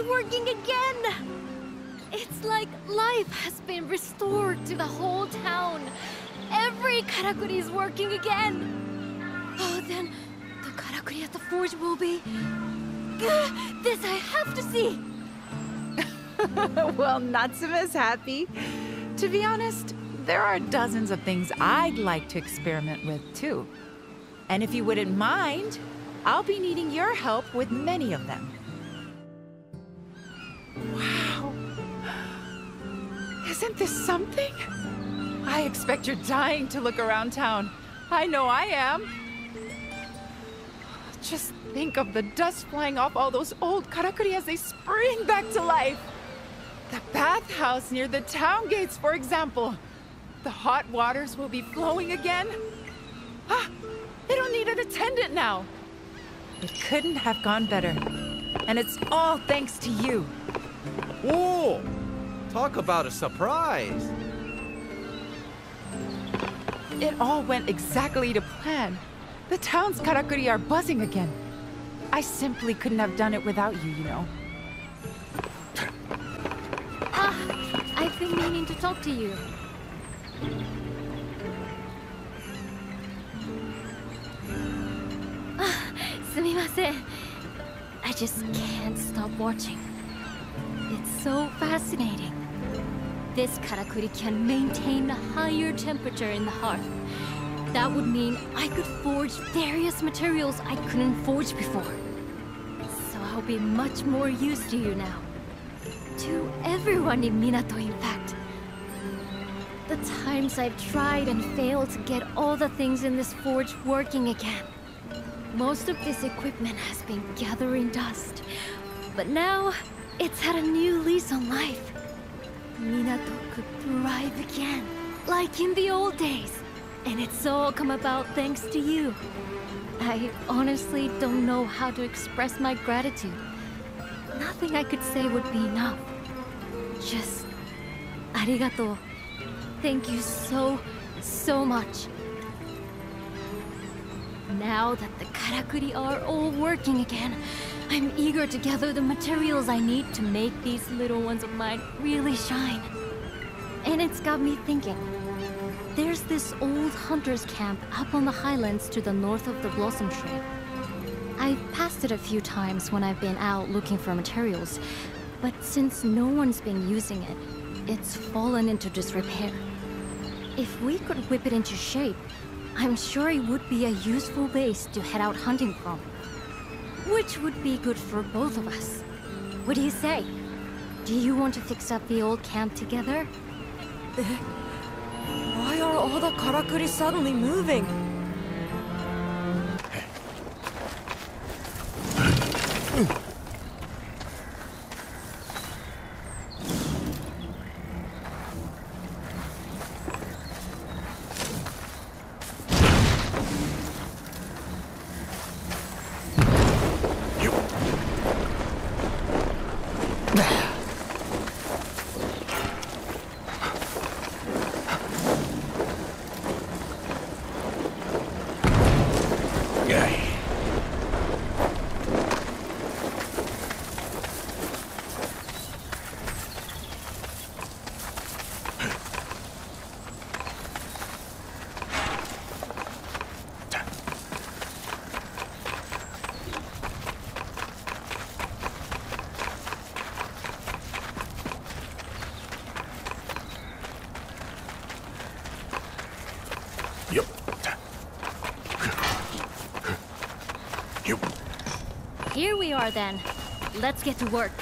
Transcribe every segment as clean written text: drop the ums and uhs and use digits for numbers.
working again! It's like life has been restored to the whole town. Every karakuri is working again. Oh, then the karakuri at the forge will be... This I have to see! Well, Natsume's happy. To be honest, there are dozens of things I'd like to experiment with, too. And if you wouldn't mind, I'll be needing your help with many of them. Wow. Isn't this something? I expect you're dying to look around town. I know I am. Just think of the dust flying off all those old karakuri as they spring back to life. The bathhouse near the town gates, for example. The hot waters will be flowing again. Ah, they don't need an attendant now. It couldn't have gone better. And it's all thanks to you. Whoa! Talk about a surprise. It all went exactly to plan. The town's karakuri are buzzing again. I simply couldn't have done it without you, you know. I've been meaning to talk to you. Sumimasen. I just can't stop watching. It's so fascinating. This karakuri can maintain a higher temperature in the hearth. That would mean I could forge various materials I couldn't forge before. So I'll be much more used to you now. To everyone in Minato, in fact. The times I've tried and failed to get all the things in this forge working again. Most of this equipment has been gathering dust. But now, it's had a new lease on life. Minato could thrive again, like in the old days. And it's all come about thanks to you. I honestly don't know how to express my gratitude. Nothing I could say would be enough. Just... arigato. Thank you so, so much. Now that the karakuri are all working again, I'm eager to gather the materials I need to make these little ones of mine really shine. And it's got me thinking. There's this old hunter's camp up on the highlands to the north of the Blossom Tree. I've passed it a few times when I've been out looking for materials, but since no one's been using it, it's fallen into disrepair. If we could whip it into shape, I'm sure it would be a useful base to head out hunting from. Which would be good for both of us. What do you say? Do you want to fix up the old camp together? Why are all the karakuri suddenly moving? Here we are then. Let's get to work.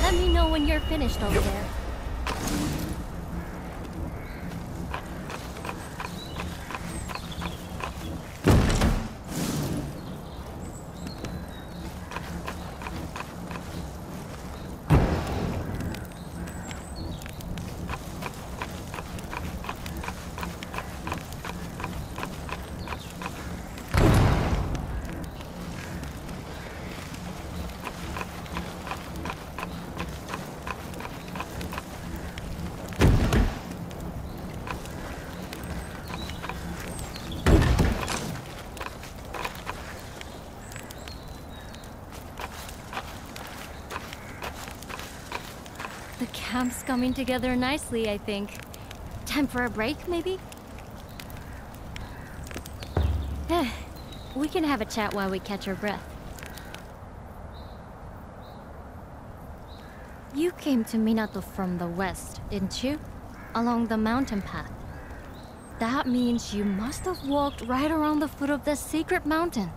Let me know when you're finished over there. camp's coming together nicely, I think. Time for a break, maybe? We can have a chat while we catch our breath. You came to Minato from the west, didn't you? Along the mountain path. That means you must have walked right around the foot of the secret mountain.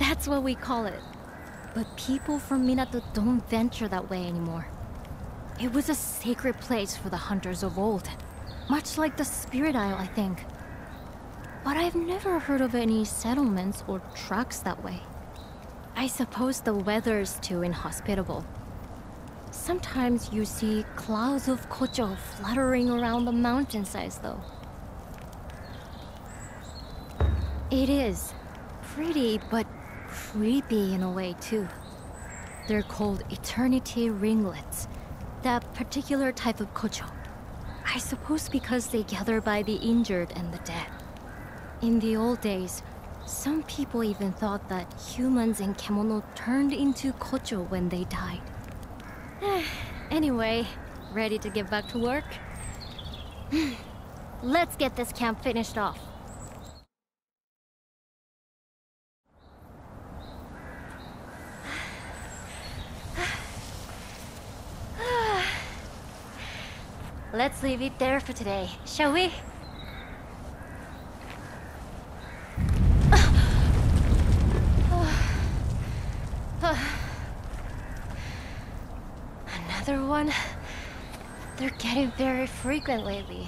That's what we call it. But people from Minato don't venture that way anymore. It was a sacred place for the hunters of old. Much like the Spirit Isle, I think. But I've never heard of any settlements or tracks that way. I suppose the weather's too inhospitable. Sometimes you see clouds of kocho fluttering around the mountainsides, though. It is pretty, but creepy in a way, too. They're called eternity ringlets, that particular type of kocho. I suppose because they gather by the injured and the dead. In the old days, some people even thought that humans in Kemono turned into kocho when they died. Anyway, ready to get back to work? Let's get this camp finished off. Let's leave it there for today, shall we? Another one? They're getting very frequent lately.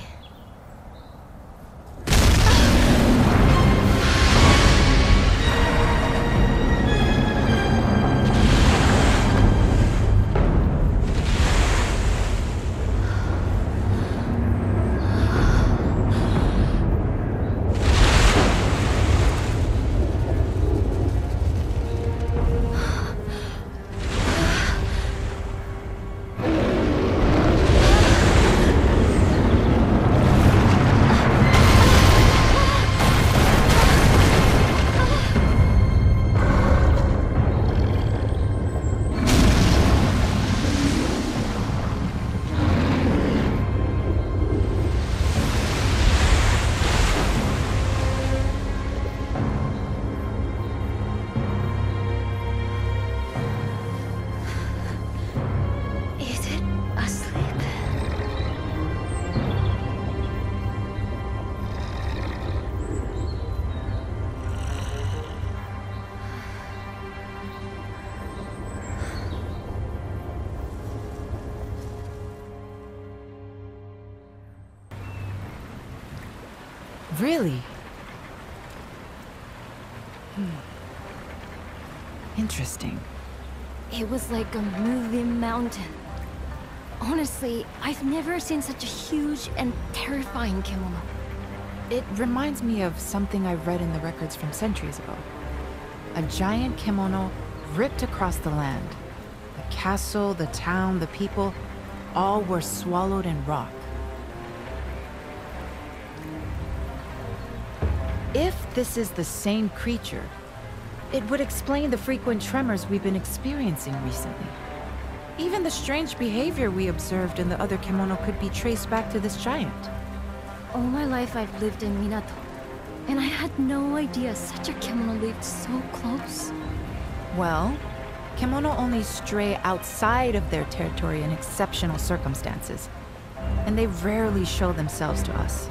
Really? Interesting. It was like a moving mountain. Honestly, I've never seen such a huge and terrifying kemono. It reminds me of something I read in the records from centuries ago. A giant kemono ripped across the land. The castle, the town, the people, all were swallowed in rock. If this is the same creature, it would explain the frequent tremors we've been experiencing recently. Even the strange behavior we observed in the other kemono could be traced back to this giant. All my life I've lived in Minato, and I had no idea such a kemono lived so close. Well, kemono only stray outside of their territory in exceptional circumstances, and they rarely show themselves to us.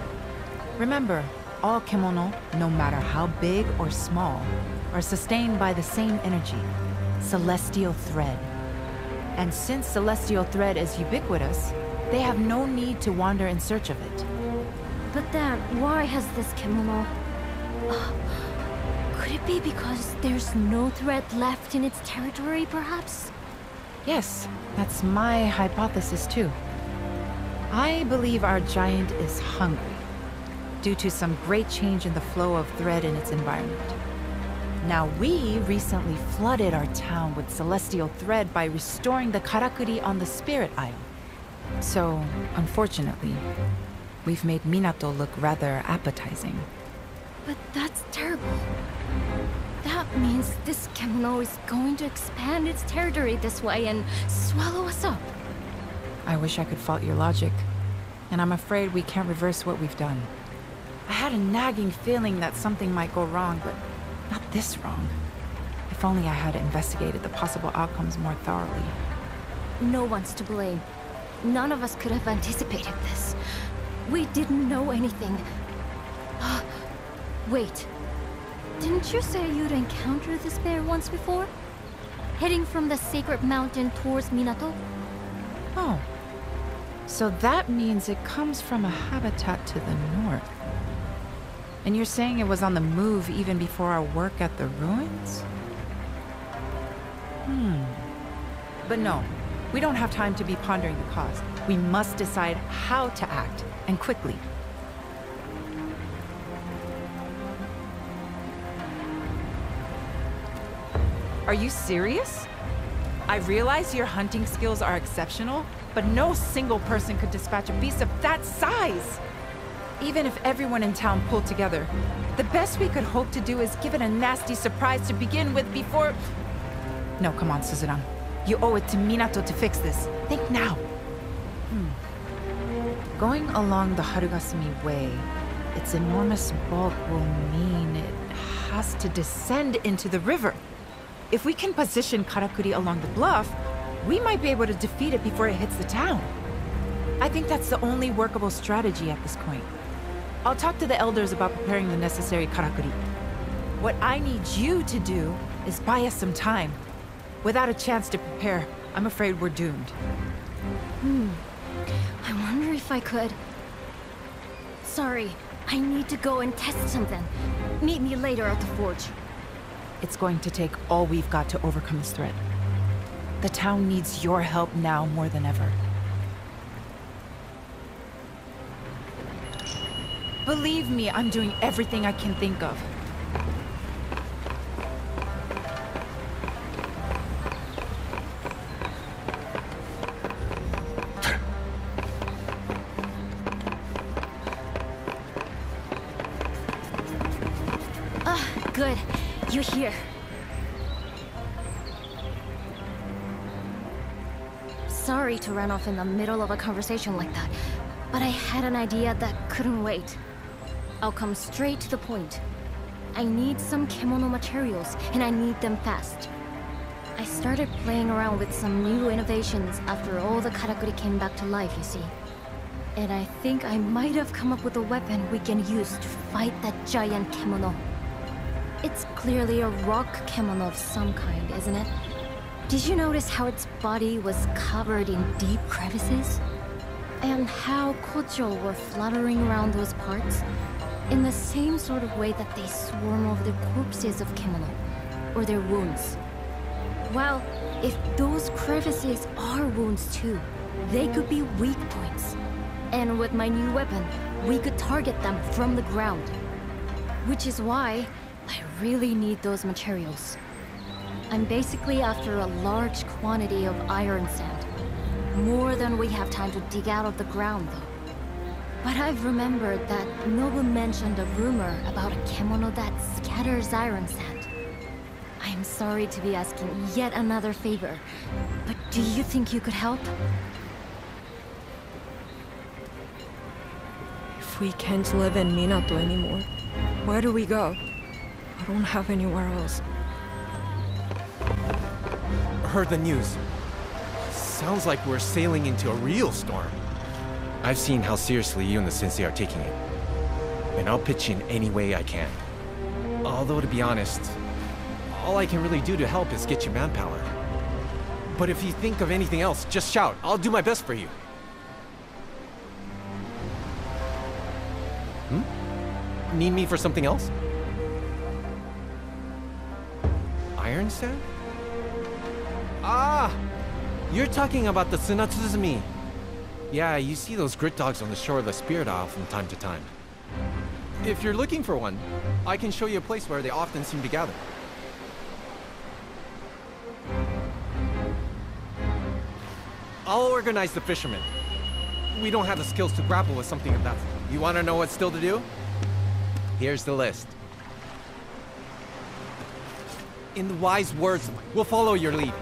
Remember, all kemono, no matter how big or small, are sustained by the same energy, celestial thread. And since celestial thread is ubiquitous, they have no need to wander in search of it. But then, why has this kemono... could it be because there's no thread left in its territory, perhaps? Yes, that's my hypothesis too. I believe our giant is hungry, due to some great change in the flow of thread in its environment. Now, we recently flooded our town with celestial thread by restoring the karakuri on the Spirit Isle. So, unfortunately, we've made Minato look rather appetizing. But that's terrible. That means this kemono is going to expand its territory this way and swallow us up. I wish I could fault your logic. And I'm afraid we can't reverse what we've done. I had a nagging feeling that something might go wrong, but not this wrong. If only I had investigated the possible outcomes more thoroughly. No one's to blame. None of us could have anticipated this. We didn't know anything. Wait. Didn't you say you'd encountered this bear once before? Heading from the sacred mountain towards Minato? Oh. So that means it comes from a habitat to the north. And you're saying it was on the move even before our work at the ruins? But no, we don't have time to be pondering the cause. We must decide how to act, and quickly. Are you serious? I realize your hunting skills are exceptional, but no single person could dispatch a beast of that size! Even if everyone in town pulled together, the best we could hope to do is give it a nasty surprise to begin with before... No, come on, Suzuran. You owe it to Minato to fix this. Think now. Going along the Harugasumi Way, its enormous bulk will mean it has to descend into the river. If we can position Karakuri along the bluff, we might be able to defeat it before it hits the town. I think that's the only workable strategy at this point. I'll talk to the elders about preparing the necessary Karakuri. What I need you to do is buy us some time. Without a chance to prepare, I'm afraid we're doomed. I wonder if I could... Sorry, I need to go and test something. Meet me later at the forge. It's going to take all we've got to overcome this threat. The town needs your help now more than ever. Believe me, I'm doing everything I can think of. Good. You're here. Sorry to run off in the middle of a conversation like that, but I had an idea that couldn't wait. I'll come straight to the point. I need some kemono materials, and I need them fast. I started playing around with some new innovations after all the Karakuri came back to life, you see. And I think I might have come up with a weapon we can use to fight that giant kemono. It's clearly a rock kemono of some kind, isn't it? Did you notice how its body was covered in deep crevices? And how Kocho were fluttering around those parts? In the same sort of way that they swarm over the corpses of kemono, or their wounds. Well, if those crevices are wounds too, they could be weak points. And with my new weapon, we could target them from the ground. Which is why I really need those materials. I'm basically after a large quantity of iron sand. More than we have time to dig out of the ground, though. But I've remembered that Nobu mentioned a rumor about a kemono that scatters iron sand. I'm sorry to be asking yet another favor, but do you think you could help? If we can't live in Minato anymore, where do we go? I don't have anywhere else. Heard the news. Sounds like we're sailing into a real storm. I've seen how seriously you and the sensei are taking it. And I'll pitch in any way I can. Although, to be honest, all I can really do to help is get you manpower. But if you think of anything else, just shout. I'll do my best for you. Need me for something else? Iron sand? Ah! You're talking about the Tsunatsuzumi. Yeah, you see those grit dogs on the shore of the Spirit Isle from time to time. If you're looking for one, I can show you a place where they often seem to gather. I'll organize the fishermen. We don't have the skills to grapple with something of that. You want to know what's still to do? Here's the list. In the wise words, we'll follow your lead.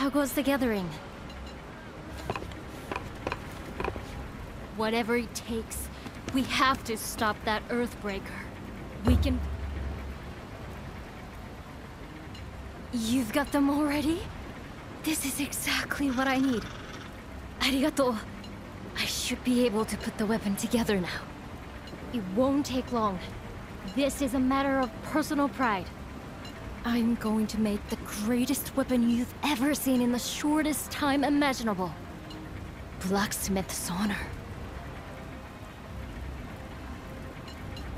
how goes the gathering? Whatever it takes, we have to stop that Earthbreaker. We can... You've got them already? This is exactly what I need. Arigato. I should be able to put the weapon together now. It won't take long. This is a matter of personal pride. I'm going to make the greatest weapon you've ever seen in the shortest time imaginable. Blacksmith's honor.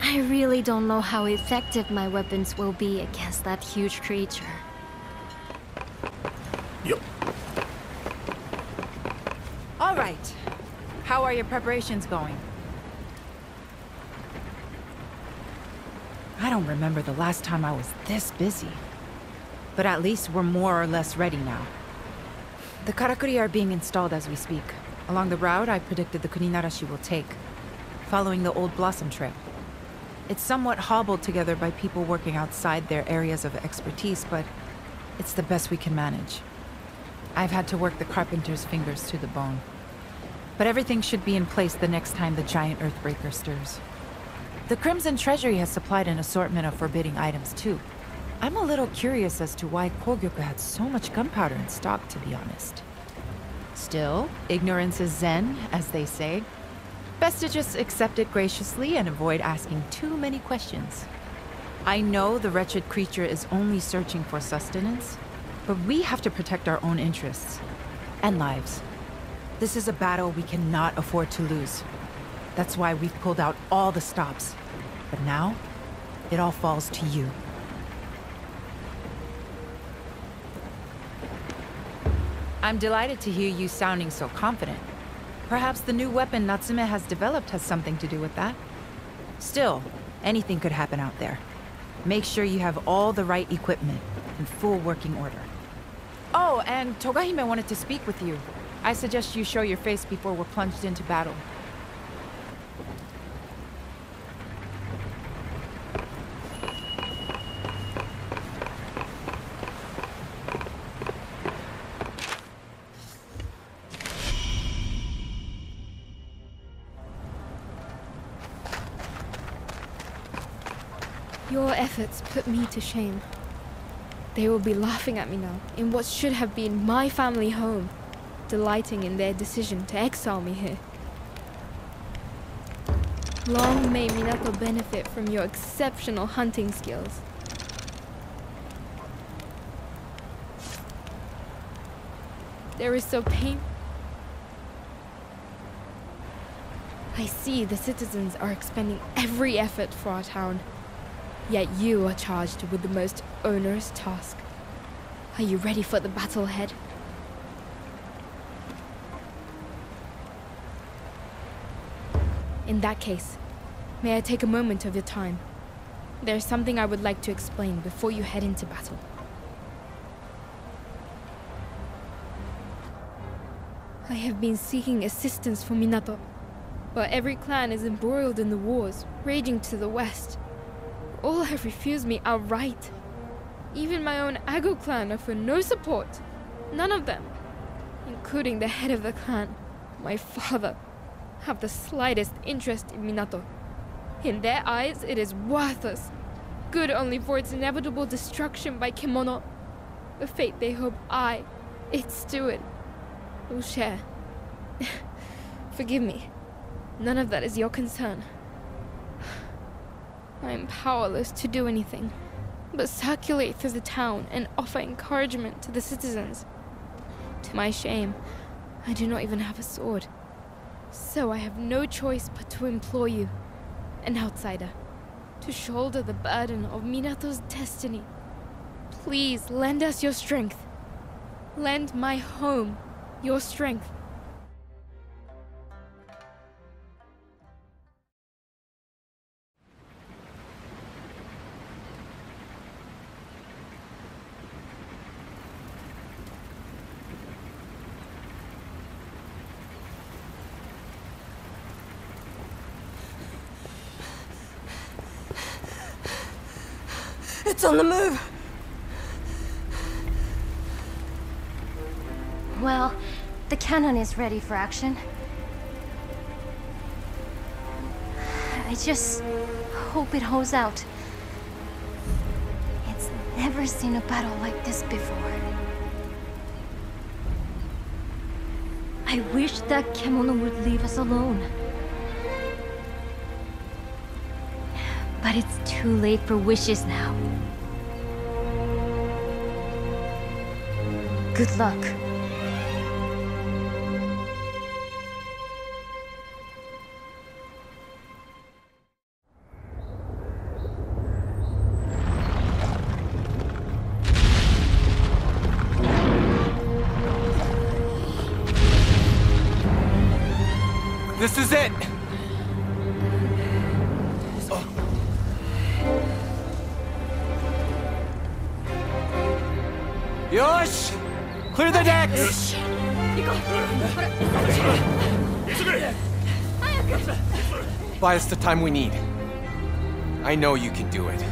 I really don't know how effective my weapons will be against that huge creature. Yep. All right. How are your preparations going? I don't remember the last time I was this busy. But at least we're more or less ready now. The karakuri are being installed as we speak, along the route I predicted the Kuninarashi will take, following the old Blossom Trail. It's somewhat hobbled together by people working outside their areas of expertise, but it's the best we can manage. I've had to work the carpenter's fingers to the bone. But everything should be in place the next time the giant Earthbreaker stirs. The Crimson Treasury has supplied an assortment of forbidding items too. I'm a little curious as to why Kogyoku had so much gunpowder in stock, to be honest. Still, ignorance is zen, as they say. Best to just accept it graciously and avoid asking too many questions. I know the wretched creature is only searching for sustenance, but we have to protect our own interests and lives. This is a battle we cannot afford to lose. That's why we've pulled out all the stops. But now, it all falls to you. I'm delighted to hear you sounding so confident. Perhaps the new weapon Natsume has developed has something to do with that. Still, anything could happen out there. Make sure you have all the right equipment in full working order. Oh, and Togahime wanted to speak with you. I suggest you show your face before we're plunged into battle. Your efforts put me to shame. They will be laughing at me now, in what should have been my family home, delighting in their decision to exile me here. Long may Minato benefit from your exceptional hunting skills. There is so pain. I see the citizens are expending every effort for our town. Yet you are charged with the most onerous task. Are you ready for the battle ahead? In that case, may I take a moment of your time? There's something I would like to explain before you head into battle. I have been seeking assistance for Minato, but every clan is embroiled in the wars raging to the west. All have refused me outright. Even my own Ago clan offer no support. None of them, including the head of the clan, my father, have the slightest interest in Minato. In their eyes, it is worthless, good only for its inevitable destruction by Kemono, a fate they hope I, its steward, will share. Forgive me, none of that is your concern. I am powerless to do anything, but circulate through the town and offer encouragement to the citizens. To my shame, I do not even have a sword. So I have no choice but to implore you, an outsider, to shoulder the burden of Minato's destiny. Please lend us your strength. Lend my home your strength. It's on the move! Well, the cannon is ready for action. I just hope it holds out. It's never seen a battle like this before. I wish that Kemono would leave us alone. But it's too late for wishes now. Good luck. This is it! Yosh! Clear the decks! Buy us the time we need. I know you can do it.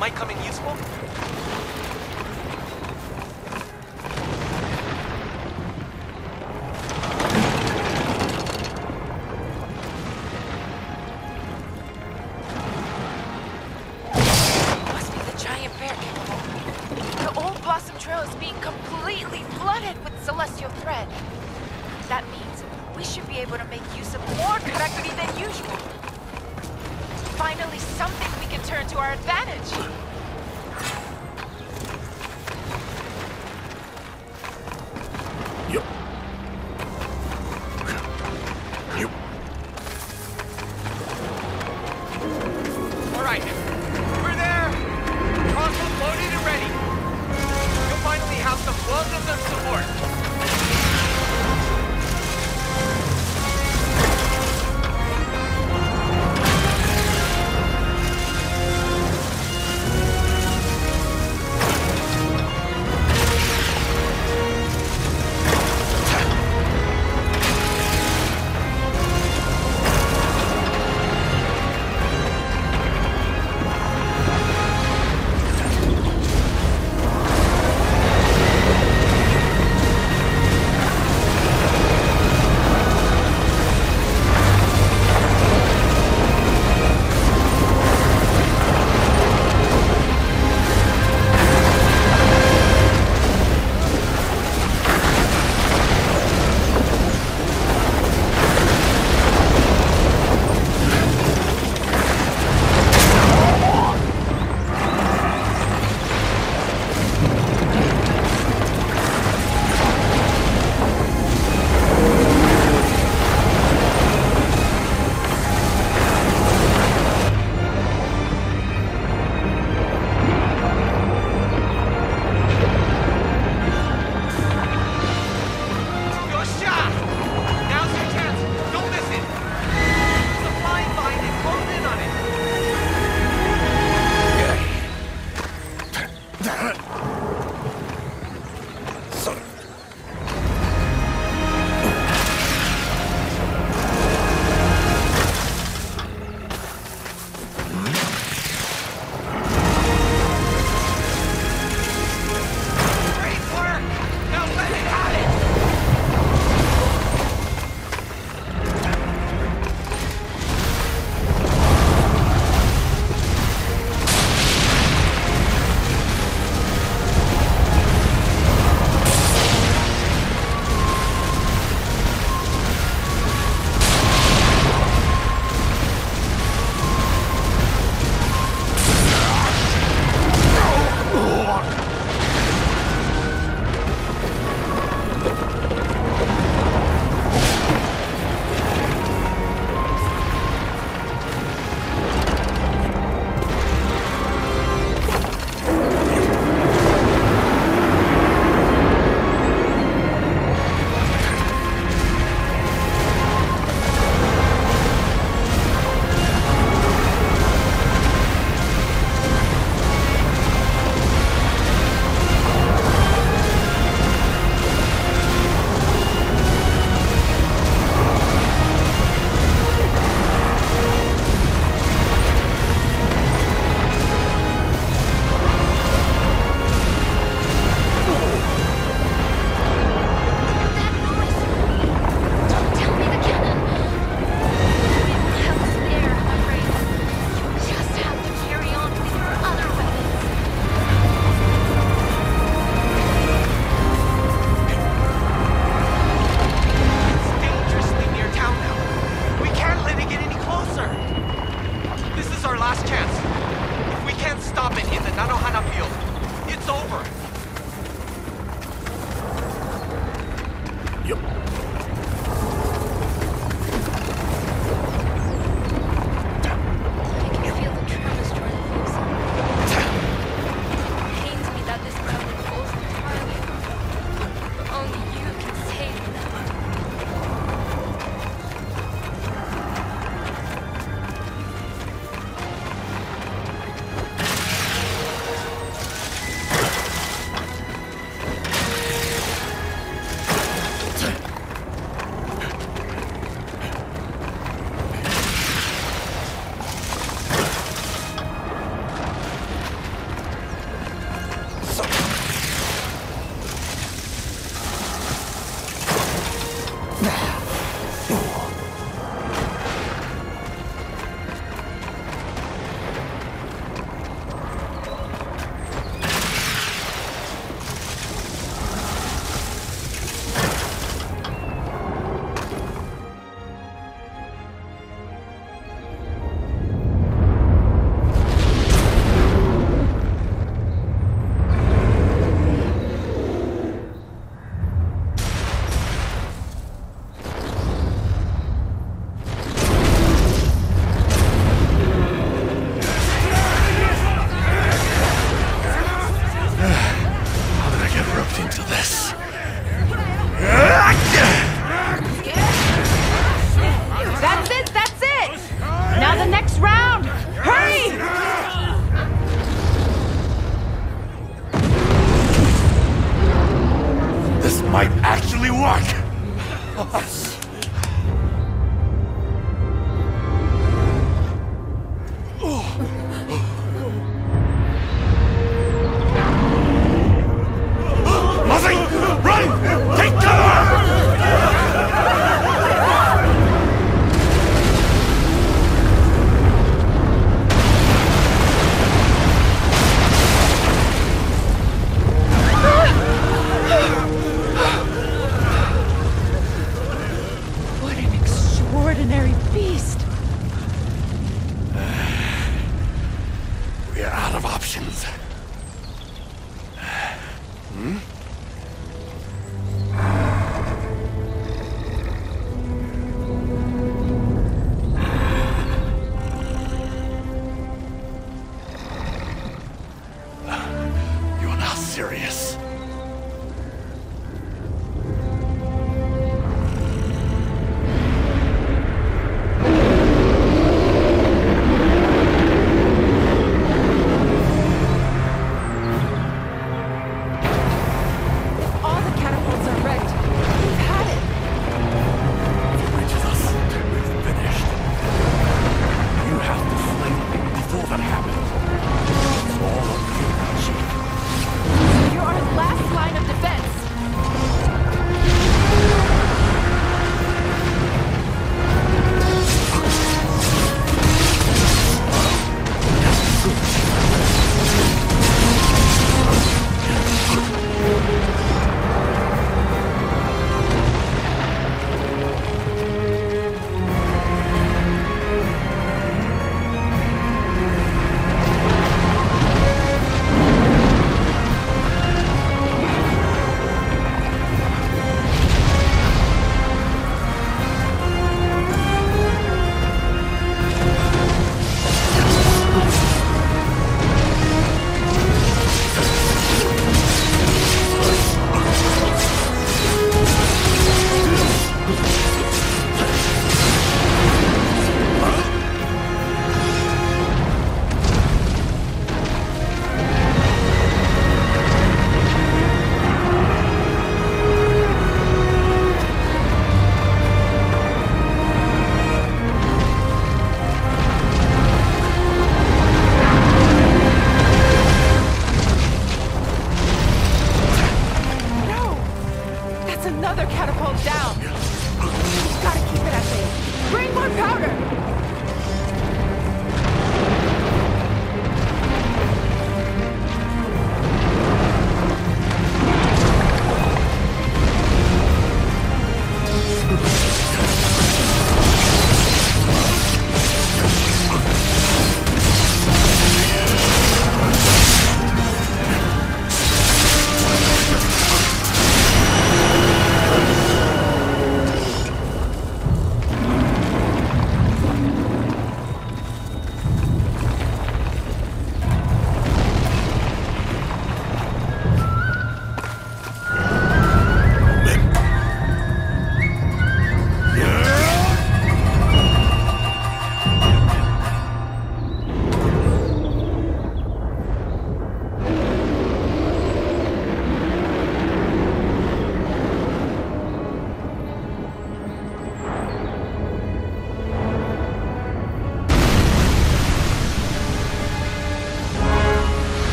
Might come in useful? Must be the giant bear. able to make use of more karakuri than usual. Finally, something we can turn to our advantage. All right, we're there. Crossbow loaded and ready. You'll finally have some well-deserved support.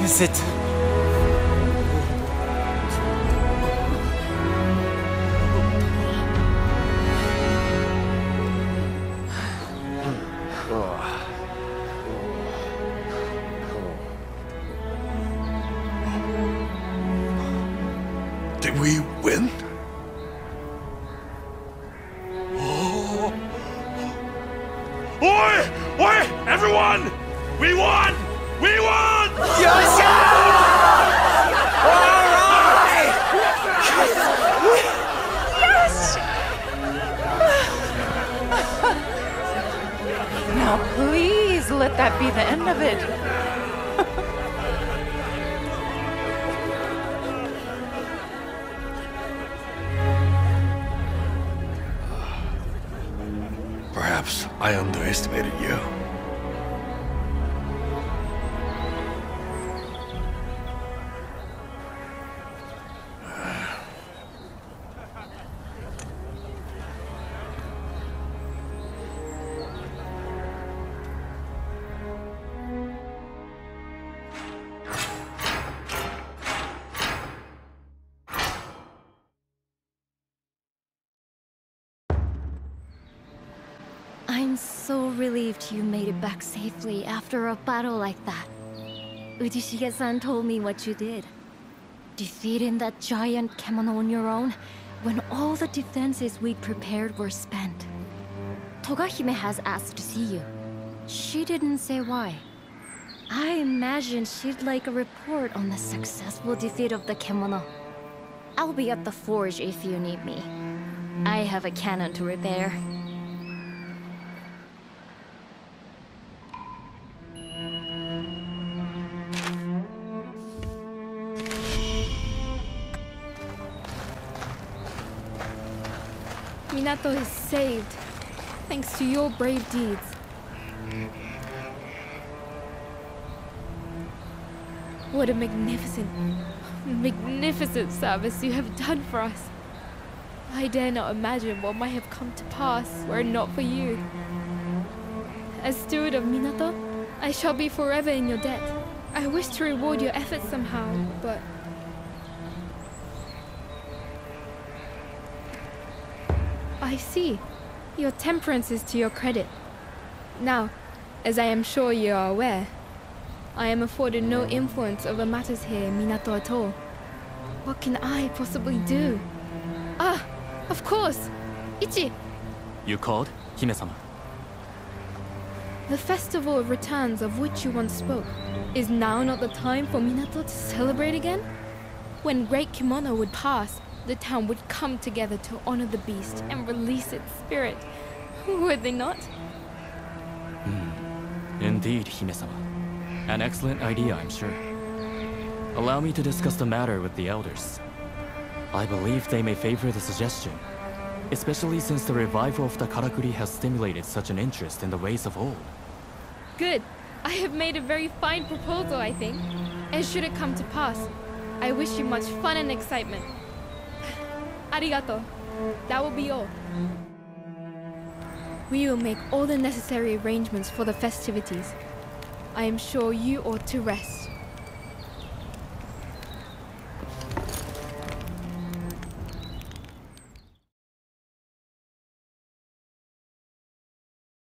Is it? Did we win? Oh. Oi! Oi! Everyone! We won! We won! Now please let that be the end of it. Perhaps I underestimated you. I'm so relieved you made it back safely after a battle like that. Ujishige-san told me what you did. Defeating that giant kemono on your own, when all the defenses we'd prepared were spent. Togahime has asked to see you. She didn't say why. I imagine she'd like a report on the successful defeat of the kemono. I'll be at the forge if you need me. I have a cannon to repair. Minato is saved, thanks to your brave deeds. What a magnificent service you have done for us. I dare not imagine what might have come to pass were it not for you. As steward of Minato, I shall be forever in your debt. I wish to reward your efforts somehow, but... I see. Your temperance is to your credit. Now, as I am sure you are aware, I am afforded no influence over matters here in Minato at all. What can I possibly do? Ah, of course! Ichi! You called, Hime-sama? The festival of returns of which you once spoke, is now not the time for Minato to celebrate again? When Great Kimono would pass, the town would come together to honor the beast and release its spirit. Would they not? Indeed, Hime-sama. An excellent idea, I'm sure. Allow me to discuss the matter with the elders. I believe they may favor the suggestion, especially since the revival of the Karakuri has stimulated such an interest in the ways of old. Good. I have made a very fine proposal, I think. And should it come to pass, I wish you much fun and excitement. Arigato. That will be all. We will make all the necessary arrangements for the festivities. I am sure you ought to rest.